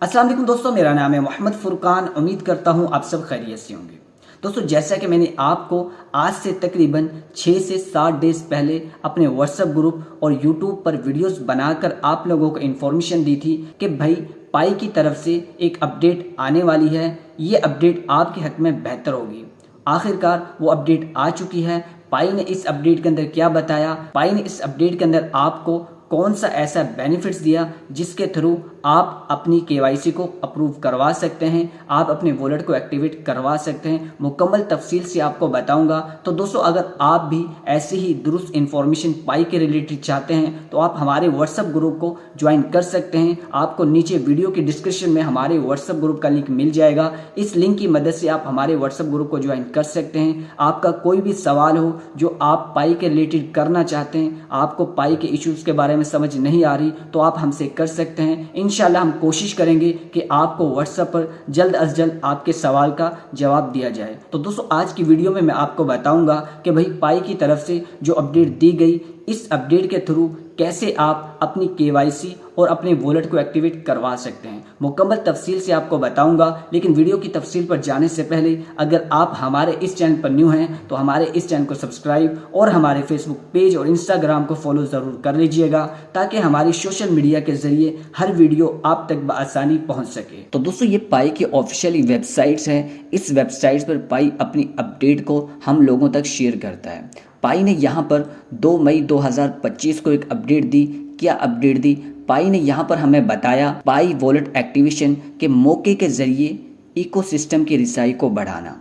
अस्सलाम वालेकुम दोस्तों, मेरा नाम है मोहम्मद फुरकान। उम्मीद करता हूँ आप सब खैरियत से होंगे। दोस्तों, जैसा कि मैंने आपको आज से तकरीबन 6 से 7 डेज़ पहले अपने व्हाट्सएप ग्रुप और यूट्यूब पर वीडियोस बनाकर आप लोगों को इन्फॉर्मेशन दी थी कि भाई पाई की तरफ से एक अपडेट आने वाली है। ये अपडेट आपके हक में बेहतर होगी। आखिरकार वो अपडेट आ चुकी है। पाई ने इस अपडेट के अंदर क्या बताया, पाई ने इस अपडेट के अंदर आपको कौन सा ऐसा बेनिफिट्स दिया जिसके थ्रू आप अपनी केवाईसी को अप्रूव करवा सकते हैं, आप अपने वॉलेट को एक्टिवेट करवा सकते हैं। मुकम्मल तफसील से आपको बताऊंगा। तो दोस्तों, अगर आप भी ऐसे ही दुरुस्त इन्फॉर्मेशन पाई के रिलेटेड चाहते हैं तो आप हमारे व्हाट्सएप ग्रुप को ज्वाइन कर सकते हैं। आपको नीचे वीडियो के डिस्क्रिप्शन में हमारे व्हाट्सएप ग्रुप का लिंक मिल जाएगा। इस लिंक की मदद से आप हमारे व्हाट्सएप ग्रुप को ज्वाइन कर सकते हैं। आपका कोई भी सवाल हो जो आप पाई के रिलेटेड करना चाहते हैं, आपको पाई के इश्यूज़ के बारे में समझ नहीं आ रही, तो आप हमसे कर सकते हैं। इंशाल्लाह हम कोशिश करेंगे कि आपको व्हाट्सएप पर जल्द अज जल्द आपके सवाल का जवाब दिया जाए। तो दोस्तों, आज की वीडियो में मैं आपको बताऊंगा कि भाई पाई की तरफ से जो अपडेट दी गई, इस अपडेट के थ्रू कैसे आप अपनी केवाईसी और अपने वॉलेट को एक्टिवेट करवा सकते हैं। मुकम्मल तफसील से आपको बताऊंगा। लेकिन वीडियो की तफसील पर जाने से पहले अगर आप हमारे इस चैनल पर न्यू हैं तो हमारे इस चैनल को सब्सक्राइब और हमारे फेसबुक पेज और इंस्टाग्राम को फॉलो ज़रूर कर लीजिएगा, ताकि हमारी सोशल मीडिया के ज़रिए हर वीडियो आप तक बआसानी पहुँच सके। तो दोस्तों, ये पाई की ऑफिशियल वेबसाइट्स हैं। इस वेबसाइट्स पर पाई अपनी अपडेट को हम लोगों तक शेयर करता है। पाई ने यहाँ पर 2 मई 2025 को एक अपडेट दी। क्या अपडेट दी? पाई ने यहाँ पर हमें बताया पाई वॉलेट एक्टिवेशन के मौके के ज़रिए इकोसिस्टम की रिसाई को बढ़ाना।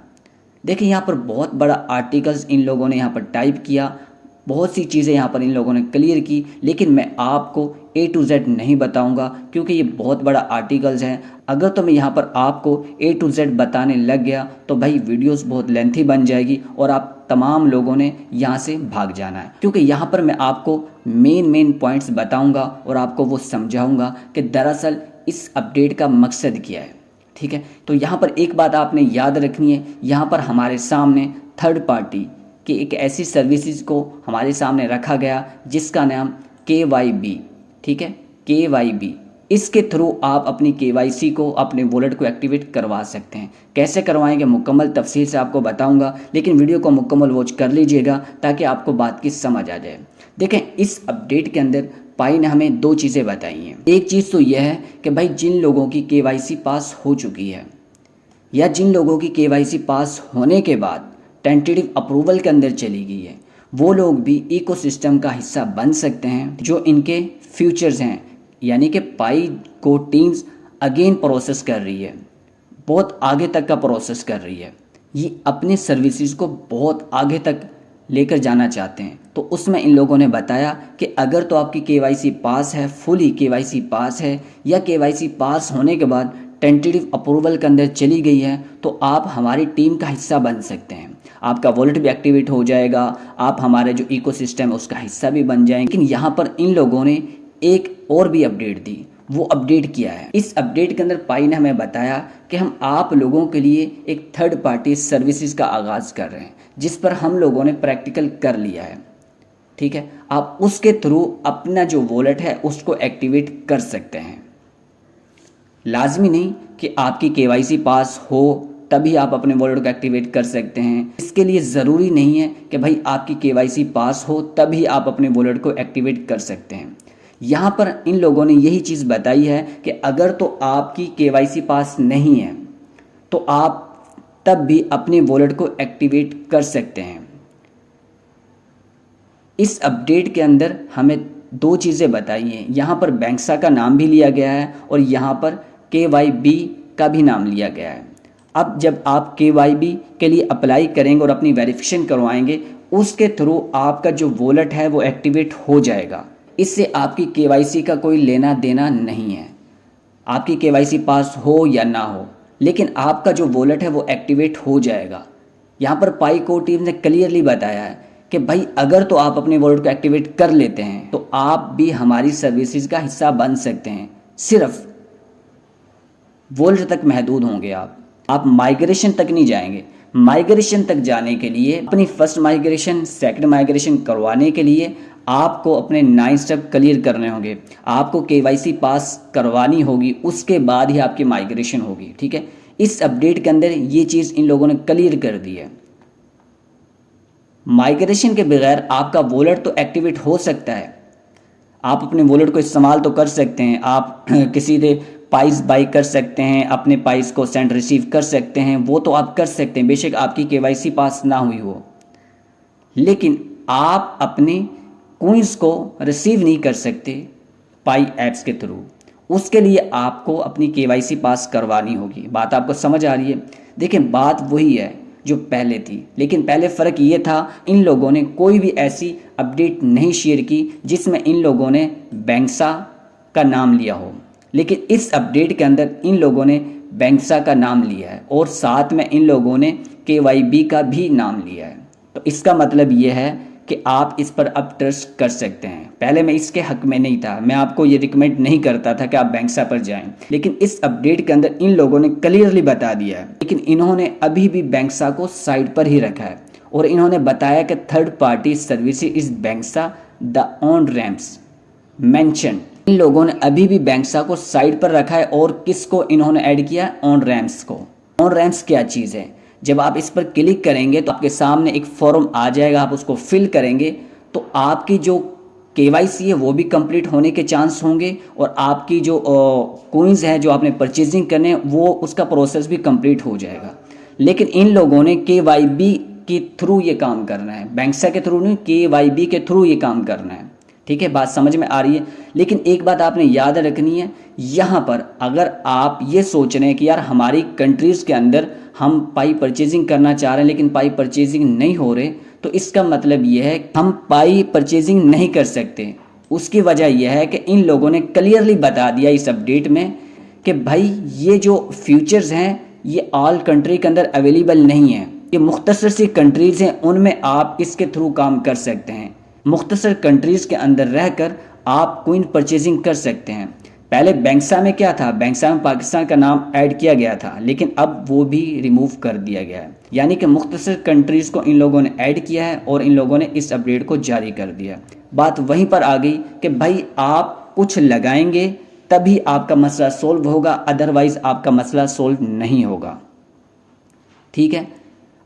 देखिए, यहाँ पर बहुत बड़ा आर्टिकल्स इन लोगों ने यहाँ पर टाइप किया, बहुत सी चीज़ें यहाँ पर इन लोगों ने क्लियर की, लेकिन मैं आपको A to Z नहीं बताऊंगा क्योंकि ये बहुत बड़ा आर्टिकल्स है। अगर तो मैं यहाँ पर आपको A to Z बताने लग गया तो भाई वीडियोस बहुत लेंथी बन जाएगी और आप तमाम लोगों ने यहाँ से भाग जाना है, क्योंकि यहाँ पर मैं आपको मेन पॉइंट्स बताऊंगा और आपको वो समझाऊंगा कि दरअसल इस अपडेट का मकसद क्या है। ठीक है, तो यहाँ पर एक बात आपने याद रखनी है, यहाँ पर हमारे सामने थर्ड पार्टी कि एक ऐसी सर्विसेज को हमारे सामने रखा गया जिसका नाम KYB, ठीक है, KYB। इसके थ्रू आप अपनी KYC को, अपने वॉलेट को एक्टिवेट करवा सकते हैं। कैसे करवाएंगे मुकम्मल तफसील से आपको बताऊंगा, लेकिन वीडियो को मुकम्मल वॉच कर लीजिएगा ताकि आपको बात की समझ आ जाए। देखें, इस अपडेट के अंदर पाई ने हमें 2 चीज़ें बताई हैं। एक चीज़ तो यह है कि भाई जिन लोगों की KYC पास हो चुकी है या जिन लोगों की KYC पास होने के बाद टेंटेटिव अप्रूवल के अंदर चली गई है, वो लोग भी इकोसिस्टम का हिस्सा बन सकते हैं जो इनके फ्यूचर्स हैं। यानी कि पाई को टीम्स अगेन प्रोसेस कर रही है, बहुत आगे तक का प्रोसेस कर रही है। ये अपने सर्विसेज को बहुत आगे तक लेकर जाना चाहते हैं। तो उसमें इन लोगों ने बताया कि अगर तो आपकी KYC पास है, फुली KYC पास है, या KYC पास होने के बाद टेंटेटिव अप्रूवल के अंदर चली गई है, तो आप हमारी टीम का हिस्सा बन सकते हैं। आपका वॉलेट भी एक्टिवेट हो जाएगा, आप हमारे जो इकोसिस्टम है उसका हिस्सा भी बन जाएंगे। लेकिन यहाँ पर इन लोगों ने एक और भी अपडेट दी। वो अपडेट किया है, इस अपडेट के अंदर पाई ने हमें बताया कि हम आप लोगों के लिए एक थर्ड पार्टी सर्विसेज का आगाज़ कर रहे हैं, जिस पर हम लोगों ने प्रैक्टिकल कर लिया है। ठीक है, आप उसके थ्रू अपना जो वॉलेट है उसको एक्टिवेट कर सकते हैं। लाजमी नहीं कि आपकी KYC पास हो तभी आप अपने वॉलेट को एक्टिवेट कर सकते हैं। इसके लिए ज़रूरी नहीं है कि भाई आपकी KYC पास हो तभी आप अपने वॉलेट को एक्टिवेट कर सकते हैं। यहाँ पर इन लोगों ने यही चीज़ बताई है कि अगर तो आपकी KYC पास नहीं है तो आप तब भी अपने वॉलेट को एक्टिवेट कर सकते हैं। इस अपडेट के अंदर हमें 2 चीज़ें बताई हैं। यहाँ पर बैंक्सा का नाम भी लिया गया है और यहाँ पर KYB का भी नाम लिया गया है। अब जब आप KYB के लिए अप्लाई करेंगे और अपनी वेरिफिकेशन करवाएंगे, उसके थ्रू आपका जो वॉलेट है वो एक्टिवेट हो जाएगा। इससे आपकी KYC का कोई लेना देना नहीं है, आपकी KYC पास हो या ना हो, लेकिन आपका जो वॉलेट है वो एक्टिवेट हो जाएगा। यहाँ पर पाई को टीम ने क्लियरली बताया है कि भाई अगर तो आप अपने वॉलेट को एक्टिवेट कर लेते हैं तो आप भी हमारी सर्विसेज का हिस्सा बन सकते हैं। सिर्फ वॉलेट तक महदूद होंगे आप माइग्रेशन तक नहीं जाएंगे। माइग्रेशन तक जाने के लिए, अपनी फर्स्ट माइग्रेशन, सेकंड माइग्रेशन करवाने के लिए आपको अपने 9 स्टेप क्लियर करने होंगे, आपको केवाईसी पास करवानी होगी, उसके बाद ही आपकी माइग्रेशन होगी। ठीक है, इस अपडेट के अंदर ये चीज़ इन लोगों ने क्लियर कर दी है। माइग्रेशन के बगैर आपका वॉलेट तो एक्टिवेट हो सकता है, आप अपने वॉलेट को इस्तेमाल तो कर सकते हैं, आप किसी से पाइस बाई कर सकते हैं, अपने पाइस को सेंड रिसीव कर सकते हैं, वो तो आप कर सकते हैं बेशक आपकी केवाईसी पास ना हुई हो, लेकिन आप अपने कॉइन्स को रिसीव नहीं कर सकते पाई ऐप्स के थ्रू। उसके लिए आपको अपनी केवाईसी पास करवानी होगी। बात आपको समझ आ रही है? देखिए, बात वही है जो पहले थी, लेकिन पहले फ़र्क ये था इन लोगों ने कोई भी ऐसी अपडेट नहीं शेयर की जिसमें इन लोगों ने बैंक्सा का नाम लिया हो, लेकिन इस अपडेट के अंदर इन लोगों ने बैंक्सा का नाम लिया है और साथ में इन लोगों ने KYB का भी नाम लिया है। तो इसका मतलब ये है कि आप इस पर अब ट्रस्ट कर सकते हैं। पहले मैं इसके हक में नहीं था, मैं आपको ये रिकमेंड नहीं करता था कि आप बैंक्सा पर जाएं, लेकिन इस अपडेट के अंदर इन लोगों ने क्लियरली बता दिया है। लेकिन इन्होंने अभी भी बैंक्सा को साइड पर ही रखा है और इन्होंने बताया कि थर्ड पार्टी सर्विस इज बैंक्सा द ऑन रैम्प्स मेंशन। इन लोगों ने अभी भी बैंक्सा को साइड पर रखा है और किसको इन्होंने ऐड किया? ऑन रैम्प्स को। ऑन रैम्प्स क्या चीज़ है? जब आप इस पर क्लिक करेंगे तो आपके सामने एक फॉर्म आ जाएगा, आप उसको फिल करेंगे तो आपकी जो KYC है वो भी कंप्लीट होने के चांस होंगे और आपकी जो कॉइन्स है जो आपने परचेजिंग करने हैं वो उसका प्रोसेस भी कंप्लीट हो जाएगा। लेकिन इन लोगों ने KYB के थ्रू ये काम करना है, बैंक्सा के थ्रू नहीं, KYB के थ्रू ये काम करना है। ठीक है, बात समझ में आ रही है? लेकिन एक बात आपने याद रखनी है, यहाँ पर अगर आप ये सोच रहे हैं कि यार हमारी कंट्रीज़ के अंदर हम पाई परचेजिंग करना चाह रहे हैं लेकिन पाई परचेजिंग नहीं हो रहे, तो इसका मतलब ये है हम पाई परचेजिंग नहीं कर सकते। उसकी वजह यह है कि इन लोगों ने क्लियरली बता दिया इस अपडेट में कि भाई ये जो फ्यूचर्स हैं ये ऑल कंट्री के अंदर अवेलेबल नहीं है, ये मुख्तसर सी कंट्रीज़ हैं उनमें आप इसके थ्रू काम कर सकते हैं। मुख्तसर कंट्रीज़ के अंदर रहकर आप कॉइन परचेजिंग कर सकते हैं। पहले बैंक्सा में क्या था? बैंक्सा में पाकिस्तान का नाम ऐड किया गया था, लेकिन अब वो भी रिमूव कर दिया गया है। यानी कि मुख्तसर कंट्रीज़ को इन लोगों ने ऐड किया है और इन लोगों ने इस अपडेट को जारी कर दिया। बात वहीं पर आ गई कि भाई आप कुछ लगाएंगे तभी आपका मसला सोल्व होगा, अदरवाइज़ आपका मसला सोल्व नहीं होगा। ठीक है,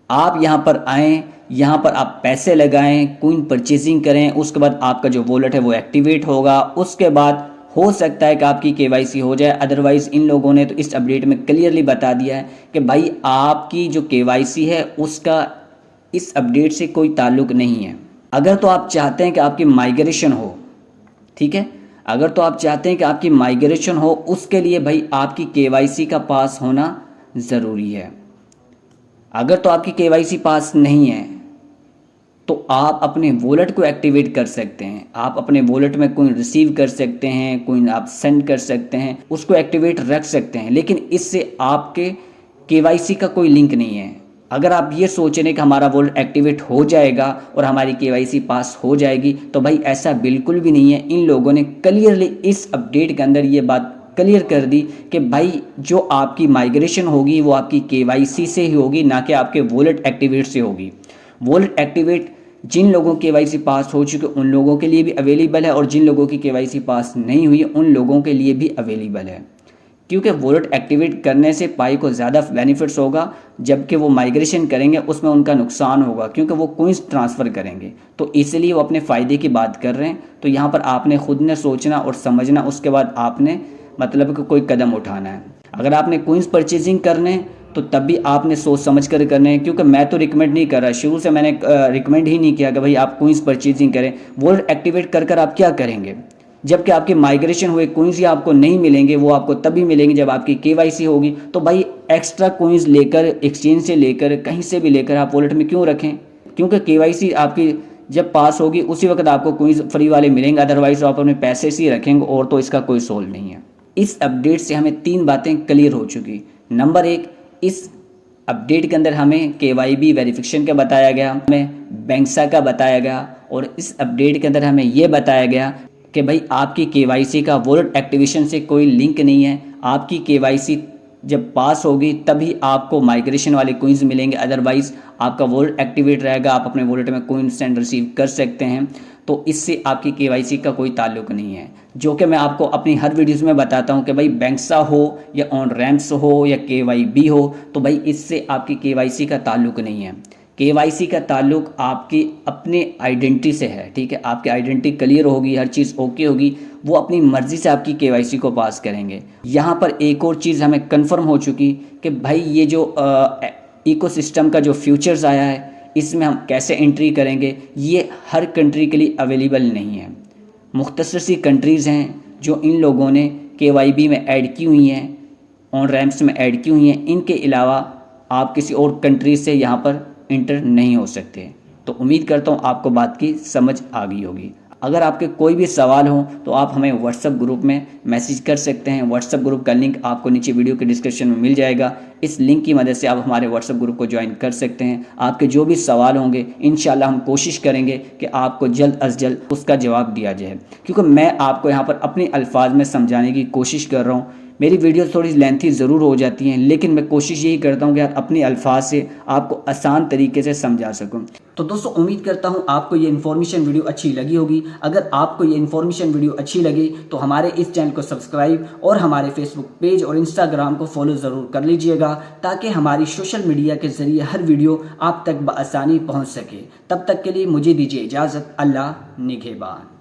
आप यहाँ पर आएँ, यहाँ पर आप पैसे लगाएं, कॉइन परचेजिंग करें, उसके बाद आपका जो वॉलेट है वो एक्टिवेट होगा। उसके बाद हो सकता है कि आपकी KYC हो जाए, अदरवाइज़ इन लोगों ने तो इस अपडेट में क्लियरली बता दिया है कि भाई आपकी जो KYC है उसका इस अपडेट से कोई ताल्लुक नहीं है। अगर तो आप चाहते हैं कि आपकी माइग्रेशन हो, ठीक है, अगर तो आप चाहते हैं कि आपकी माइग्रेशन हो, उसके लिए भाई आपकी KYC का पास होना ज़रूरी है। अगर तो आपकी KYC पास नहीं है तो आप अपने वॉलेट को एक्टिवेट कर सकते हैं। आप अपने वॉलेट में कोई रिसीव कर सकते हैं, कोई आप सेंड कर सकते हैं, उसको एक्टिवेट रख सकते हैं, लेकिन इससे आपके KYC का कोई लिंक नहीं है। अगर आप ये सोच रहे हैं कि हमारा वॉलेट एक्टिवेट हो जाएगा और हमारी KYC पास हो जाएगी, तो भाई ऐसा बिल्कुल भी नहीं है। इन लोगों ने क्लियरली इस अपडेट के अंदर ये बात क्लियर कर दी कि भाई जो आपकी माइग्रेशन होगी वो आपकी KYC से ही होगी, ना कि आपके वॉलेट एक्टिवेट से होगी। वॉलेट एक्टिवेट जिन लोगों की KYC पास हो चुके उन लोगों के लिए भी अवेलेबल है और जिन लोगों की KYC पास नहीं हुई उन लोगों के लिए भी अवेलेबल है, क्योंकि वॉलेट एक्टिवेट करने से पाई को ज़्यादा बेनिफिट्स होगा, जबकि वो माइग्रेशन करेंगे उसमें उनका नुकसान होगा क्योंकि वो कॉइन्स ट्रांसफ़र करेंगे। तो इसलिए वो अपने फ़ायदे की बात कर रहे हैं। तो यहाँ पर आपने खुद ने सोचना और समझना, उसके बाद आपने मतलब कि कोई कदम उठाना है। अगर आपने कॉइन्स परचेजिंग करने तो तब भी आपने सोच समझ कर करने हैं, क्योंकि मैं तो रिकमेंड नहीं कर रहा, शुरू से मैंने रिकमेंड ही नहीं किया कि भाई आप कॉइन्स परचेजिंग करें। वॉलेट एक्टिवेट कर आप क्या करेंगे जबकि आपके माइग्रेशन हुए कॉइन्स ही आपको नहीं मिलेंगे, वो आपको तभी मिलेंगे जब आपकी KYC होगी। तो भाई एक्स्ट्रा कॉइन्स लेकर, एक्सचेंज से लेकर, कहीं से भी लेकर आप वॉलेट में क्यों रखें? क्योंकि KYC आपकी जब पास होगी उसी वक्त आपको कॉइन्स फ्री वाले मिलेंगे, अदरवाइज आप अपने पैसे से ही रखेंगे और तो इसका कोई सोल्व नहीं है। इस अपडेट से हमें 3 बातें क्लियर हो चुकी। नंबर 1, इस अपडेट के अंदर हमें KYB वेरिफिकेशन का बताया गया, हमें बैंक्सा का बताया गया और इस अपडेट के अंदर हमें ये बताया गया कि भाई आपकी KYC का वॉलेट एक्टिवेशन से कोई लिंक नहीं है। आपकी KYC जब पास होगी तभी आपको माइग्रेशन वाले कॉइन्स मिलेंगे, अदरवाइज़ आपका वॉलेट एक्टिवेट रहेगा, आप अपने वॉलेट में कॉइन सेंड रिसीव कर सकते हैं। तो इससे आपकी केवाईसी का कोई ताल्लुक नहीं है। जो कि मैं आपको अपनी हर वीडियोस में बताता हूं कि भाई बैंक्सा हो या ऑन रैम्प्स हो या केवाईबी हो, तो भाई इससे आपकी केवाईसी का ताल्लुक नहीं है। केवाईसी का ताल्लुक आपकी अपने आइडेंटिटी से है, ठीक है। आपकी आइडेंटिटी क्लियर होगी, हर चीज़ ओके होगी, वो अपनी मर्ज़ी से आपकी केवाईसी को पास करेंगे। यहाँ पर एक और चीज़ हमें कंफर्म हो चुकी कि भाई ये जो इकोसिस्टम का जो फ्यूचर्स आया है, इसमें हम कैसे एंट्री करेंगे, ये हर कंट्री के लिए अवेलेबल नहीं है। मुख्तसर सी कंट्रीज़ हैं जो इन लोगों ने केवाईबी में ऐड की हुई हैं, ऑन रैम्प्स में ऐड की हुई हैं। इनके अलावा आप किसी और कंट्री से यहाँ पर इंटर नहीं हो सकते। तो उम्मीद करता हूँ आपको बात की समझ आ गई होगी। अगर आपके कोई भी सवाल हो तो आप हमें व्हाट्सएप ग्रुप में मैसेज कर सकते हैं। व्हाट्सएप ग्रुप का लिंक आपको नीचे वीडियो के डिस्क्रिप्शन में मिल जाएगा। इस लिंक की मदद से आप हमारे व्हाट्सएप ग्रुप को ज्वाइन कर सकते हैं। आपके जो भी सवाल होंगे इंशाल्लाह हम कोशिश करेंगे कि आपको जल्द अज जल्द उसका जवाब दिया जाए, क्योंकि मैं आपको यहाँ पर अपने अल्फाज में समझाने की कोशिश कर रहा हूँ। मेरी वीडियो थोड़ी लेंथी ज़रूर हो जाती हैं, लेकिन मैं कोशिश यही करता हूँ कि अपने अल्फाज से आपको आसान तरीके से समझा सकूँ। तो दोस्तों उम्मीद करता हूँ आपको ये इन्फॉर्मेशन वीडियो अच्छी लगी होगी। अगर आपको ये इन्फॉर्मेशन वीडियो अच्छी लगी तो हमारे इस चैनल को सब्सक्राइब और हमारे फेसबुक पेज और इंस्टाग्राम को फॉलो ज़रूर कर लीजिएगा, ताकि हमारी सोशल मीडिया के ज़रिए हर वीडियो आप तक बआसानी पहुँच सके। तब तक के लिए मुझे दीजिए इजाज़त। अल्लाह निगहबान।